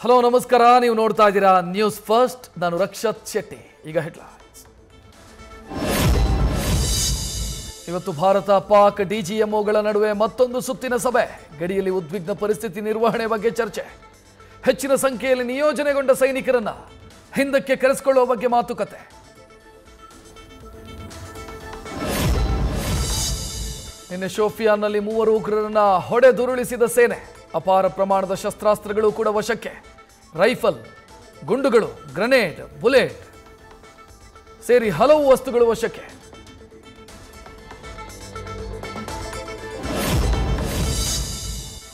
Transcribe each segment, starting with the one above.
Hello ನಮಸ್ಕಾರ, ನೀವು ನೋಡ್ತಾ ಇದ್ದೀರಾ ನ್ಯೂಸ್ ಫಸ್ಟ್. ನಾನು ರಕ್ಷತ್ ಶೆಟ್ಟಿ. ಈಗ ಹೆಡ್ಲೈನ್ಸ್. ಇವತ್ತು ಭಾರತ ಪಾಕ್ ಡಿಜಿಎಂಒಗಳ ನಡುವೆ ಮತ್ತೊಂದು ಸುತ್ತಿನ ಸಭೆ. ಗಡಿಯಲ್ಲಿ ಉದ್ವಿಗ್ನ ಪರಿಸ್ಥಿತಿ ನಿರ್ವಹಣೆ ಬಗ್ಗೆ ಚರ್ಚೆ. ಹೆಚ್ಚಿನ ಸಂಖ್ಯೆಯಲ್ಲಿ ನಿಯೋಜನೆಗೊಂಡ ಸೈನಿಕರನ್ನ ಹಿಂದಕ್ಕೆ ಕರೆಸಿಕೊಳ್ಳುವ ಬಗ್ಗೆ ಮಾತುಕತೆ. ನಿನ್ನೆ ಶೋಫಿಯಾನ್ನಲ್ಲಿ 3 ಉಗ್ರರನ್ನ ಹೊಡೆದುರುಳಿಸಿದ ಸೇನೆ. ಅಪಾರ ಪ್ರಮಾಣದ ಶಸ್ತ್ರಾಸ್ತ್ರಗಳು ಕೂಡ ವಶಕ್ಕೆ. ರೈಫಲ್, ಗುಂಡುಗಳು, ಗ್ರೆನೇಡ್, ಬುಲೆಟ್ ಸೇರಿ ಹಲವು ವಸ್ತುಗಳು ವಶಕ್ಕೆ.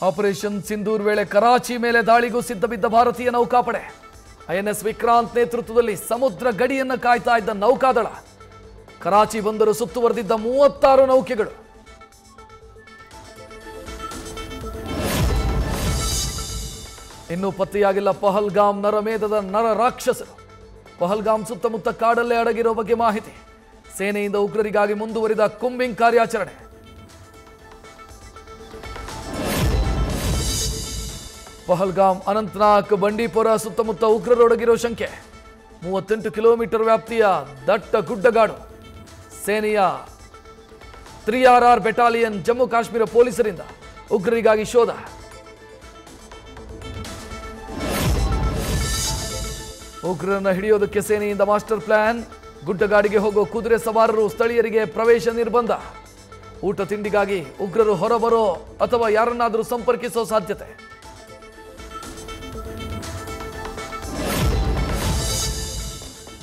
ಆಪರೇಷನ್ ಸಿಂಧೂರ್ ವೇಳೆ ಕರಾಚಿ ಮೇಲೆ ದಾಳಿಗೂ ಸಿದ್ಧವಿದ್ದ ಭಾರತೀಯ ನೌಕಾಪಡೆ. ಐಎನ್ಎಸ್ ವಿಕ್ರಾಂತ್ ನೇತೃತ್ವದಲ್ಲಿ ಸಮುದ್ರ ಗಡಿಯನ್ನು ಕಾಯ್ತಾ ಇದ್ದ ನೌಕಾದಳ. ಕರಾಚಿ ಬಂದರು ಸುತ್ತುವರೆದಿದ್ದ 36 ನೌಕೆಗಳು. ಇನ್ನೂ ಪತ್ತೆಯಾಗಿಲ್ಲ ಪಹಲ್ಗಾಮ್ ನರಮೇಧದ ನರ ರಾಕ್ಷಸರು. ಪಹಲ್ಗಾಮ್ ಸುತ್ತಮುತ್ತ ಕಾಡಲ್ಲೇ ಅಡಗಿರೋ ಬಗ್ಗೆ ಮಾಹಿತಿ. ಸೇನೆಯಿಂದ ಉಗ್ರರಿಗಾಗಿ ಮುಂದುವರಿದ ಕುಂಬಿಂಗ್ ಕಾರ್ಯಾಚರಣೆ. ಪಹಲ್ಗಾಮ್, ಅನಂತನಾಗ್, ಬಂಡೀಪುರ ಸುತ್ತಮುತ್ತ ಉಗ್ರರೊಡಗಿರೋ ಶಂಕೆ. 38 ಕಿಲೋಮೀಟರ್ ವ್ಯಾಪ್ತಿಯ ದಟ್ಟ ಗುಡ್ಡಗಾಡು. ಸೇನೆಯ 3RR ಬೆಟಾಲಿಯನ್, ಜಮ್ಮು ಕಾಶ್ಮೀರ ಪೊಲೀಸರಿಂದ ಉಗ್ರರಿಗಾಗಿ ಶೋಧ. ಉಗ್ರರನ್ನ ಹಿಡಿಯೋದಕ್ಕೆ ಸೇನೆಯಿಂದ ಮಾಸ್ಟರ್ ಪ್ಲಾನ್. ಗುಡ್ಡಗಾಡಿಗೆ ಹೋಗೋ ಕುದುರೆ ಸವಾರರು, ಸ್ಥಳೀಯರಿಗೆ ಪ್ರವೇಶ ನಿರ್ಬಂಧ. ಊಟ ತಿಂಡಿಗಾಗಿ ಉಗ್ರರು ಹೊರಬರೋ ಅಥವಾ ಯಾರನ್ನಾದರೂ ಸಂಪರ್ಕಿಸೋ ಸಾಧ್ಯತೆ.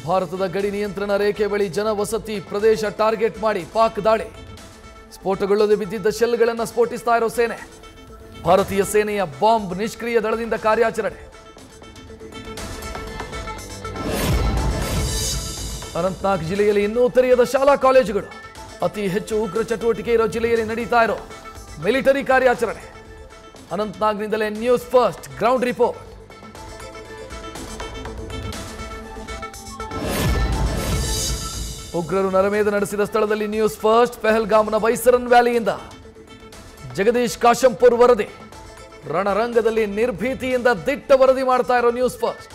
ಭಾರತದ ಗಡಿ ನಿಯಂತ್ರಣ ರೇಖೆ ಬಳಿ ಜನವಸತಿ ಪ್ರದೇಶ ಟಾರ್ಗೆಟ್ ಮಾಡಿ ಪಾಕ್ ದಾಳಿ. ಸ್ಫೋಟಗೊಳ್ಳದೆ ಬಿದ್ದಿದ್ದ ಶೆಲ್ಗಳನ್ನು ಸ್ಫೋಟಿಸ್ತಾ ಇರೋ ಸೇನೆ. ಭಾರತೀಯ ಸೇನೆಯ ಬಾಂಬ್ ನಿಷ್ಕ್ರಿಯ ದಳದಿಂದ ಕಾರ್ಯಾಚರಣೆ. ಅನಂತನಾಗ್ ಜಿಲ್ಲೆಯಲ್ಲಿ ಇನ್ನೂ ತೆರೆಯದ ಶಾಲಾ ಕಾಲೇಜುಗಳು. ಅತಿ ಹೆಚ್ಚು ಉಗ್ರ ಚಟುವಟಿಕೆ ಇರೋ ಜಿಲ್ಲೆಯಲ್ಲಿ ನಡೀತಾ ಇರೋ ಮಿಲಿಟರಿ ಕಾರ್ಯಾಚರಣೆ. ಅನಂತನಾಗ್ನಿಂದಲೇ ನ್ಯೂಸ್ ಫಸ್ಟ್ ಗ್ರೌಂಡ್ ರಿಪೋರ್ಟ್. ಉಗ್ರರು ನರಮೇಧ ನಡೆಸಿದ ಸ್ಥಳದಲ್ಲಿ ನ್ಯೂಸ್ ಫಸ್ಟ್. ಪಹಲ್ಗಾಮ್ನ ಬೈಸರನ್ ವ್ಯಾಲಿಯಿಂದ ಜಗದೀಶ್ ಕಾಶಂಪುರ್ ವರದಿ. ರಣರಂಗದಲ್ಲಿ ನಿರ್ಭೀತಿಯಿಂದ ದಿಟ್ಟ ವರದಿ ಮಾಡ್ತಾ ಇರೋ ನ್ಯೂಸ್ ಫಸ್ಟ್.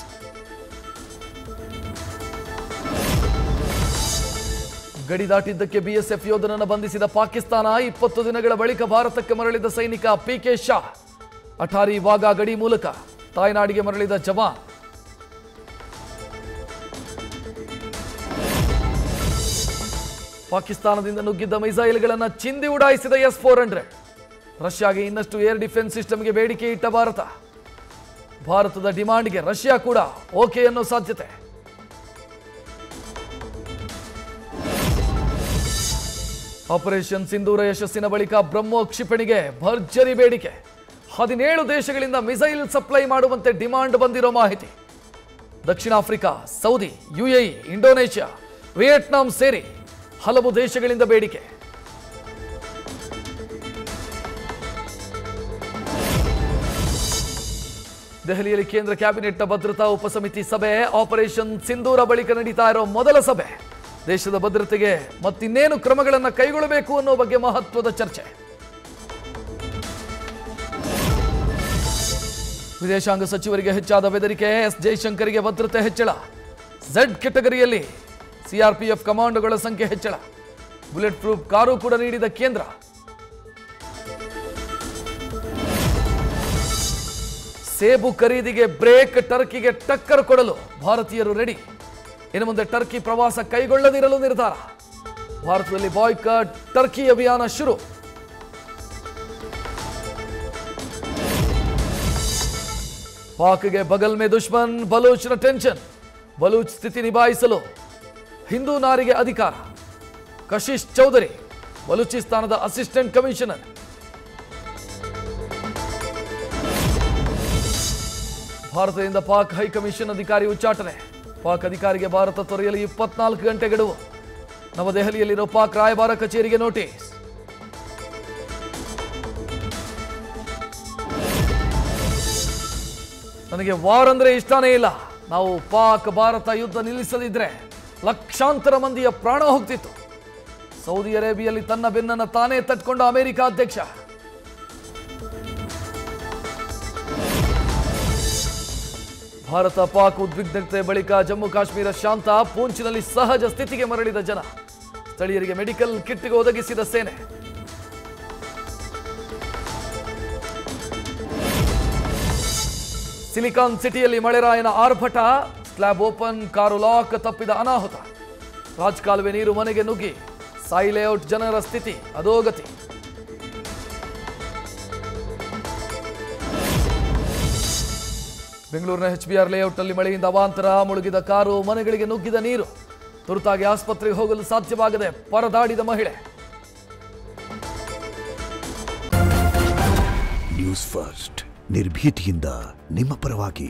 ಗಡಿ ದಾಟಿದ್ದಕ್ಕೆ ಬಿಎಸ್ಎಫ್ ಯೋಧನನ್ನು ಬಂಧಿಸಿದ ಪಾಕಿಸ್ತಾನ. 20 ದಿನಗಳ ಬಳಿಕ ಭಾರತಕ್ಕೆ ಮರಳಿದ ಸೈನಿಕ ಪಿಕೆ ಶಾ. ಅಠಾರಿ ವಾಘಾ ಗಡಿ ಮೂಲಕ ತಾಯ್ನಾಡಿಗೆ ಮರಳಿದ ಜವಾನ್. ಪಾಕಿಸ್ತಾನದಿಂದ ನುಗ್ಗಿದ್ದ ಮಿಸೈಲ್ಗಳನ್ನು ಚಿಂದಿ ಉಡಾಯಿಸಿದ S-400. ರಷ್ಯಾಗೆ ಇನ್ನಷ್ಟು ಏರ್ ಡಿಫೆನ್ಸ್ ಸಿಸ್ಟಮ್ಗೆ ಬೇಡಿಕೆ ಇಟ್ಟ ಭಾರತ. ಭಾರತದ ಡಿಮಾಂಡ್ಗೆ ರಷ್ಯಾ ಕೂಡ ಓಕೆ ಅನ್ನೋ ಸಾಧ್ಯತೆ. ಆಪರೇಷನ್ ಸಿಂಧೂರ ಯಶಸ್ಸಿನ ಬಳಿಕ ಬ್ರಹ್ಮೋಸ್ ಕ್ಷಿಪಣಿಗೆ ಭರ್ಜರಿ ಬೇಡಿಕೆ. 17 ದೇಶಗಳಿಂದ ಮಿಸೈಲ್ ಸಪ್ಲೈ ಮಾಡುವಂತೆ ಡಿಮಾಂಡ್ ಬಂದಿರೋ ಮಾಹಿತಿ. ದಕ್ಷಿಣ Africa, Saudi, UAE, Indonesia, Vietnam ಸೇರಿ ಹಲವು ದೇಶಗಳಿಂದ ಬೇಡಿಕೆ. ದೆಹಲಿಯಲ್ಲಿ ಕೇಂದ್ರ ಕ್ಯಾಬಿನೆಟ್ನ ಭದ್ರತಾ ಉಪಸಮಿತಿ ಸಭೆ. ಆಪರೇಷನ್ ಸಿಂಧೂರ ಬಳಿಕ ನಡೀತಾ ಇರೋ ಮೊದಲ ಸಭೆ. ದೇಶದ ಭದ್ರತೆಗೆ ಮತ್ತಿನ್ನೇನು ಕ್ರಮಗಳನ್ನು ಕೈಗೊಳ್ಳಬೇಕು ಅನ್ನೋ ಬಗ್ಗೆ ಮಹತ್ವದ ಚರ್ಚೆ. ವಿದೇಶಾಂಗ ಸಚಿವರಿಗೆ ಹೆಚ್ಚಾದ ಬೆದರಿಕೆ. ಎಸ್ ಜೈಶಂಕರ್ಗೆ ಭದ್ರತೆ ಹೆಚ್ಚಳ. ಝೆಡ್ ಕೆಟಗರಿಯಲ್ಲಿ ಸಿಆರ್ಪಿಎಫ್ ಕಮಾಂಡೋಗಳ ಸಂಖ್ಯೆ ಹೆಚ್ಚಳ. ಬುಲೆಟ್ ಪ್ರೂಫ್ ಕಾರು ಕೂಡ ನೀಡಿದ ಕೇಂದ್ರ. ಸೇಬು ಖರೀದಿಗೆ ಬ್ರೇಕ್. ಟರ್ಕಿಗೆ ಟಕ್ಕರ್ ಕೊಡಲು ಭಾರತೀಯರು ರೆಡಿ. ಇನ್ನು ಮುಂದೆ ಟರ್ಕಿ ಪ್ರವಾಸ ಕೈಗೊಳ್ಳದಿರಲು ನಿರ್ಧಾರ. ಭಾರತದಲ್ಲಿ ಬಾಯ್ಕಾಟ್ ಟರ್ಕಿ ಅಭಿಯಾನ ಶುರು. ಪಾಕ್ಗೆ ಬಗಲ್ ಮೇ ದುಶ್ಮನ್, ಬಲೂಚ್ನ ಟೆನ್ಷನ್. ಬಲೂಚ್ ಸ್ಥಿತಿ ನಿಭಾಯಿಸಲು ಹಿಂದೂ ನಾರಿಗೆ ಅಧಿಕಾರ. ಕಶಿಶ್ ಚೌಧರಿ ಬಲೂಚಿಸ್ತಾನದ ಅಸಿಸ್ಟೆಂಟ್ ಕಮಿಷನರ್. ಭಾರತದಿಂದ ಪಾಕ್ ಹೈಕಮಿಷನ್ ಅಧಿಕಾರಿ ಉಚ್ಚಾಟನೆ. ಪಾಕ್ ಅಧಿಕಾರಿಗೆ ಭಾರತ ತೊರೆಯಲು 24 ಗಂಟೆ ಗಡುವು. ನವದೆಹಲಿಯಲ್ಲಿರೋ ಪಾಕ್ ರಾಯಭಾರ ಕಚೇರಿಗೆ ನೋಟಿಸ್. ನನಗೆ ವಾರ್ ಅಂದ್ರೆ ಇಷ್ಟನೇ ಇಲ್ಲ. ನಾವು ಪಾಕ್ ಭಾರತ ಯುದ್ಧ ನಿಲ್ಲಿಸದಿದ್ರೆ ಲಕ್ಷಾಂತರ ಮಂದಿಯ ಪ್ರಾಣ ಹೋಗ್ತಿತ್ತು. ಸೌದಿ ಅರೇಬಿಯಲ್ಲಿ ತನ್ನ ಬೆನ್ನನ್ನು ತಾನೇ ತಟ್ಕೊಂಡ ಅಮೆರಿಕ ಅಧ್ಯಕ್ಷ. ಭಾರತ ಪಾಕ್ ಉದ್ವಿಗ್ನತೆ ಬಳಿಕ ಜಮ್ಮು ಕಾಶ್ಮೀರ ಶಾಂತ, ಪೂಂಚ್ನಲ್ಲಿ ಸಹಜ ಸ್ಥಿತಿಗೆ ಮರಳಿದ ಜನ, ಸ್ಥಳೀಯರಿಗೆ ಮೆಡಿಕಲ್ ಕಿಟ್ಗೆ ಒದಗಿಸಿದ ಸೇನೆ. ಸಿಲಿಕಾನ್ ಸಿಟಿಯಲ್ಲಿ ಮಳೆರಾಯನ ಆರ್ಭಟ, ಸ್ಲ್ಯಾಬ್ ಓಪನ್, ಕಾರು ಲಾಕ್ ತಪ್ಪಿದ ಅನಾಹುತ. ರಾಜಕಾಲುವೆ ನೀರು ಮನೆಗೆ ನುಗ್ಗಿ ಸಾಯಿ ಲೇಔಟ್ ಜನರ ಸ್ಥಿತಿ ಅಧೋಗತಿ. ಬೆಂಗಳೂರಿನ HBR ಲೇಔಟ್ನಲ್ಲಿ ಮಳೆಯಿಂದ ಅವಾಂತರ, ಮುಳುಗಿದ ಕಾರು, ಮನೆಗಳಿಗೆ ನುಗ್ಗಿದ ನೀರು. ತುರ್ತಾಗಿ ಆಸ್ಪತ್ರೆಗೆ ಹೋಗಲು ಸಾಧ್ಯವಾಗದೆ ಪರದಾಡಿದ ಮಹಿಳೆ. ನ್ಯೂಸ್ ಫಸ್ಟ್ ನಿರ್ಭೀತಿಯಿಂದ ನಿಮ್ಮ ಪರವಾಗಿ.